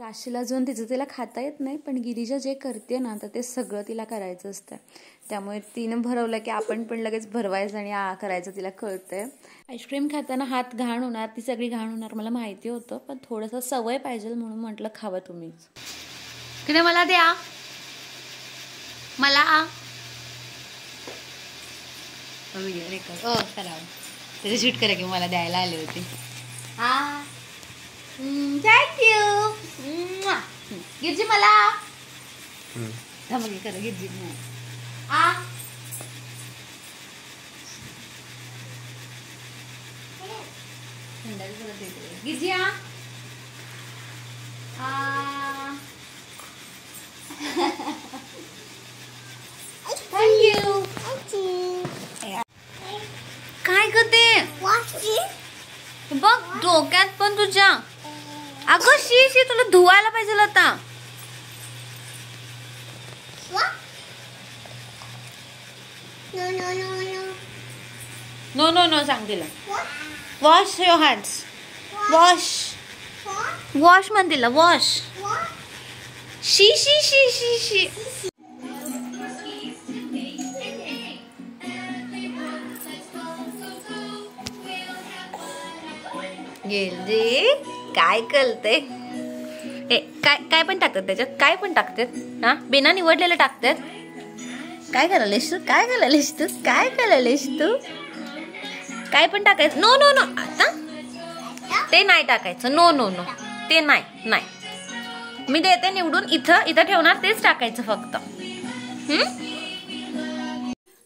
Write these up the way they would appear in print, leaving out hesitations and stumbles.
राशीला जाऊन तिचं तिला खाता येत नाही, पण गिरिजा जे करते ना तर ते सगळं तिला करायचं असतं. त्यामुळे तिनं भरवलं की आपण पण लगेच भरवायचं आणि करायचं तिला कळतंय. आईस्क्रीम खाताना हात घाण होणार, ती सगळी घाण होणार मला माहिती होतं, पण थोडंसं सवय पाहिजे म्हणून म्हटलं खावं तुम्हीच. तिने मला द्या, मला चला त्याचे शूट करा की मला द्यायला आले होते. हा थँक्यू गिरजी मला करा गिरजी गिरजी थँक्यू. काय करते बघ डोक्यात पण तुझ्या. अगं शी शी तुला धुवायला पाहिजे आता. नो नो नो सांग तिला. Wash your hands. Wash wash म्हण तिला. वॉश. शी शी शी शी शी. गिरजी काय करते? काय काय पण टाकतात त्याच्यात, काय पण टाकतात. हा बिना निवडलेलं टाकतात. काय करायलेस तू? काय करायलेस तू? काय करायलेस तू? काय पण टाकायचं. नो नो नो आता ते नाही टाकायचं. नो नो नो ते नाही नाही. मी देते निवडून. इथं इथं ठेवणार, तेच टाकायचं फक्त.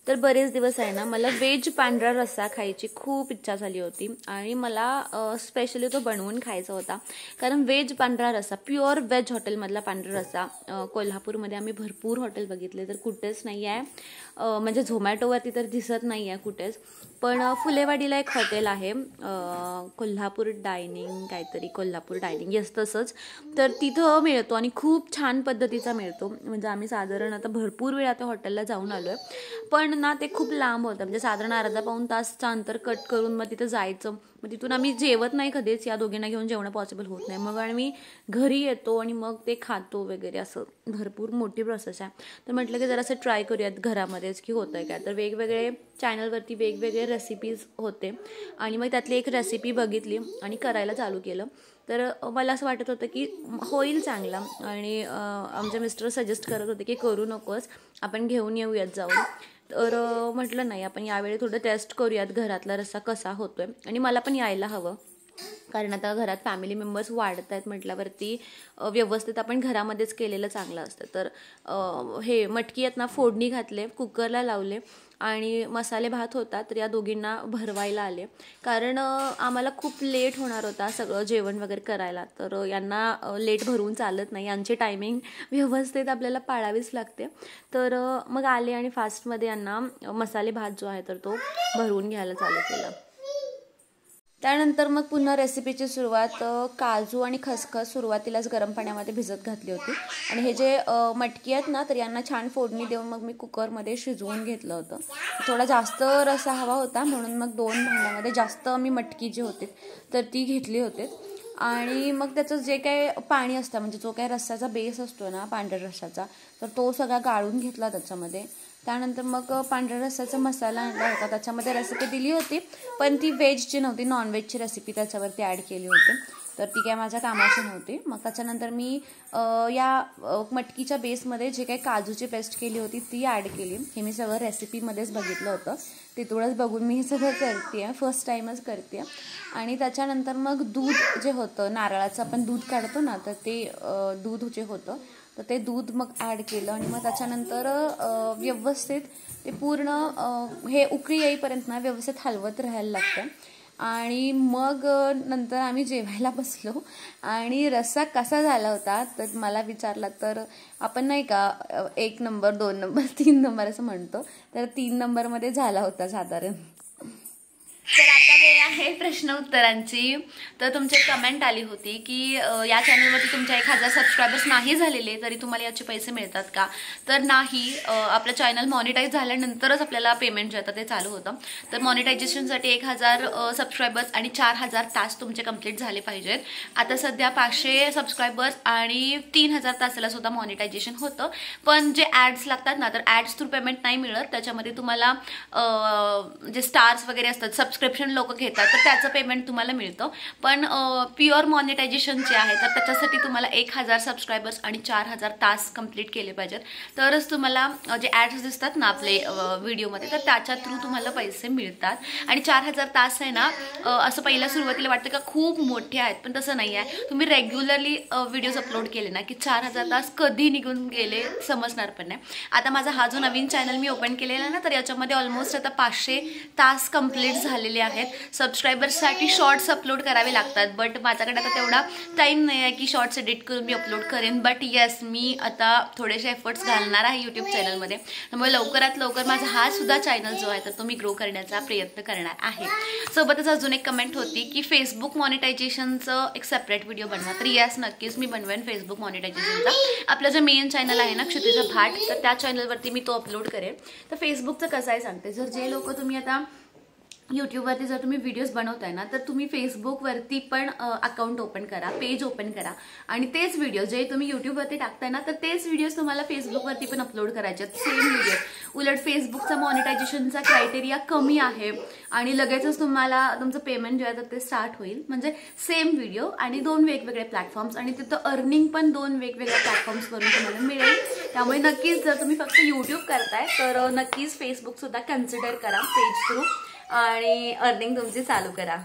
तर बरेच दिवस आहे ना मला व्हेज पांढरा रस्सा खायची खूप इच्छा झाली होती आणि मला स्पेशली तो बनवून खायचा होता. कारण व्हेज पांढरा रस्सा, प्युअर व्हेज हॉटेलमधला पांढरा रस्सा कोल्हापूरमध्ये आम्ही भरपूर हॉटेल बघितले तर कुठेच नाही आहे. म्हणजे झोमॅटोवरती तर दिसत नाही आहे कुठेच. पण फुलेवाडीला एक हॉटेल आहे कोल्हापूर डायनिंग, काहीतरी कोल्हापूर डायनिंग येस तसंच. तर तिथं मिळतो आणि खूप छान पद्धतीचा मिळतो. म्हणजे आम्ही साधारण आता भरपूर वेळा त्या हॉटेलला जाऊन आलो आहे, पण ना ते खूप लांब होतं. म्हणजे साधारण अर्धा पाऊण तासचं अंतर कट करून मग तिथं जायचं. मग तिथून आम्ही जेवत नाही कधीच, या दोघींना घेऊन जेवणं पॉसिबल होत नाही. मग आम्ही घरी येतो आणि मग ते खातो वगैरे, असं भरपूर मोठी प्रोसेस आहे. तर म्हटलं की जरासं ट्राय करूयात घरामध्येच की होतं आहे काय. तर वेगवेगळे चॅनलवरती वेगवेगळे रेसिपीज होते आणि मग त्यातली एक रेसिपी बघितली आणि करायला चालू केलं. तर मला असं वाटत होतं की होईल चांगला आणि आमचे मिस्टर सजेस्ट करत होते की करू नकोस, आपण घेऊन येऊयात जाऊन. तर म्हटलं नाही, आपण यावेळी थोडं टेस्ट करूयात घरातला रस्सा कसा होतोय. आणि मला पण यायला हवं, कारण आता घरात फॅमिली मेंबर्स वाढत आहेत म्हटल्यावरती व्यवस्थित आपण घरामध्येच केलेलं चांगलं असतं. तर हे मटकी आहेत ना फोडणी घातले, कुकरला लावले आणि मसाले भात होता तर या दोघींना भरवायला आले. कारण आम्हाला खूप लेट होणार होता सगळं जेवण वगैरे करायला. तर यांना लेट भरवून चालत नाही, यांची टायमिंग व्यवस्थित आपल्याला पाळावीच लागते. तर मग आले आणि फास्टमध्ये यांना मसाले भात जो आहे तर तो भरवून घ्यायला चालू केला. त्यानंतर मग पुन्हा रेसिपीची सुरुवात. काजू आणि खसखस सुरुवातीलाच गरम पाण्यामध्ये भिजत घातली होती आणि हे जे मटकी आहेत ना तर यांना छान फोडणी देऊन मग मी कुकरमध्ये शिजवून घेतलं होतं. थोडा जास्त रस्सा हवा होता म्हणून मग 2 भांड्यामध्ये जास्त मी मटकी जी होती तर ती घेतली होती. आणि मग त्याचं जे काही पाणी असतं, म्हणजे जो काही रस्स्याचा बेस असतो ना पांढऱ्या रस्स्याचा, तर तो सगळा गाळून घेतला त्याच्यामध्ये. त्यानंतर मग पांढऱ्या रस्स्याचा मसाला आणला होता, त्याच्यामध्ये रेसिपी दिली होती पण ती व्हेजची नव्हती, नॉनव्हेजची रेसिपी त्याच्यावरती ॲड केली होती. तर ती काय माझ्या कामाची नव्हती. मग त्याच्यानंतर मी या मटकीच्या बेसमध्ये जे काही काजूची पेस्ट केली होती ती ॲड केली. हे मी सगळं रेसिपीमध्येच बघितलं होतं, तिथूनच बघून मी हे सगळं करते आहे, फर्स्ट टाईमच करते आहे. आणि त्याच्यानंतर मग दूध जे होतं नारळाचं, आपण दूध काढतो ना, तर ते दूध जे होतं तर ते दूध मग ॲड केलं आणि मग त्याच्यानंतर व्यवस्थित ते पूर्ण हे उकळी येईपर्यंत ना व्यवस्थित हलवत राहायला लागतं. आणि मग नंतर आम्ही जेवायला बसलो आणि रस्सा कसा झाला होता तर मला विचारला तर आपण नाही का 1 नंबर 2 नंबर 3 नंबर असं म्हणतो, तर 3 नंबरमध्ये झाला होता साधारण. तर आता वेळ आहे प्रश्न उत्तरांची. तर तुमची कमेंट आली होती की या चॅनलवरती तुमच्या 1000 सबस्क्रायबर्स नाही झालेले तरी तुम्हाला याचे पैसे मिळतात का. तर नाही, आपलं चॅनल मॉनिटाईज झाल्यानंतरच आपल्याला पेमेंट जे होतं ते चालू होतं. तर मॉनिटायझेशनसाठी 1000 सबस्क्रायबर्स आणि 4000 तास तुमचे कंप्लीट झाले पाहिजेत. आता सध्या 500 सबस्क्रायबर्स आणि 3000 तासाला सुद्धा मॉनिटायझेशन होतं. पण जे ॲड्स लागतात ना, तर ॲड्स थ्रू पेमेंट नाही मिळत. त्याच्यामध्ये तुम्हाला जे स्टार्स वगैरे असतात, सबस्क्रिप्शन लोक घेतात, तर त्याचं पेमेंट तुम्हाला मिळतं. पण प्युअर मॉनिटायझेशन जे आहे तर त्याच्यासाठी तुम्हाला 1000 सबस्क्रायबर्स आणि 4000 तास कंप्लीट केले पाहिजेत. तरच तुम्हाला जे ॲड्स दिसतात ना आपले व्हिडिओमध्ये, तर त्याच्या थ्रू तुम्हाला पैसे मिळतात. आणि 4000 तास आहे ना, असं पहिल्या सुरुवातीला वाटतं का खूप मोठे आहेत, पण तसं नाही आहे. तुम्ही रेग्युलरली व्हिडिओज अपलोड केले ना की 4000 तास कधी निघून गेले समजणार पण नाही. आता माझा हा जो नवीन चॅनल मी ओपन केलेला ना, तर याच्यामध्ये ऑलमोस्ट आता 500 तास कंप्लीट झालेले आहेत. सबस्क्रायबर्ससाठी शॉर्ट्स अपलोड करावे लागतात, बट माझ्याकडे आता तेवढा टाईम नाही आहे की शॉर्ट्स एडिट करून मी अपलोड करेन. बट येस, मी आता थोडेसे एफर्ट्स घालणार आहे यूट्यूब चॅनलमध्ये. त्यामुळे लवकरात लवकर माझा हा सुद्धा चॅनल जो आहे तर तो मी ग्रो करण्याचा प्रयत्न करणार आहे. सोबतच अजून एक कमेंट होती की फेसबुक मॉनिटायझेशनचं एक सेपरेट व्हिडिओ बनवा. तर येस, नक्कीच मी बनवेन फेसबुक मॉनिटायझेशनचा. आपला जो मेन चॅनल आहे ना क्षितिजा भाट, तर त्या चॅनलवरती मी तो अपलोड करेन. तर फेसबुकचं कसं आहे सांगते. जर जे लोक तुम्ही आता यूट्यूबवरती जर तुम्ही व्हिडिओज बनवताय ना, तर तुम्ही फेसबुकवरती पण अकाउंट ओपन करा, पेज ओपन करा आणि तेच व्हिडिओ जे तुम्ही यूट्यूबवरती टाकताय ना, तर तेच व्हिडिओज तुम्हाला फेसबुकवरती पण अपलोड करायचे आहेत, सेम व्हिडिओ. उलट फेसबुकचा मॉनिटायझेशनचा क्रायटेरिया कमी आहे आणि लगेचच तुम्हाला तुमचं पेमेंट जे आहे तर ते स्टार्ट होईल. म्हणजे सेम व्हिडिओ आणि 2 वेगवेगळे प्लॅटफॉर्म्स आणि तिथं अर्निंग पण 2 वेगवेगळ्या प्लॅटफॉर्म्सवरून तुम्हाला मिळेल. त्यामुळे नक्कीच जर तुम्ही फक्त यूट्यूब करताय तर नक्कीच फेसबुक सुद्धा कन्सिडर करा पेज थ्रू आणि अर्निंग तुमची चालू करा.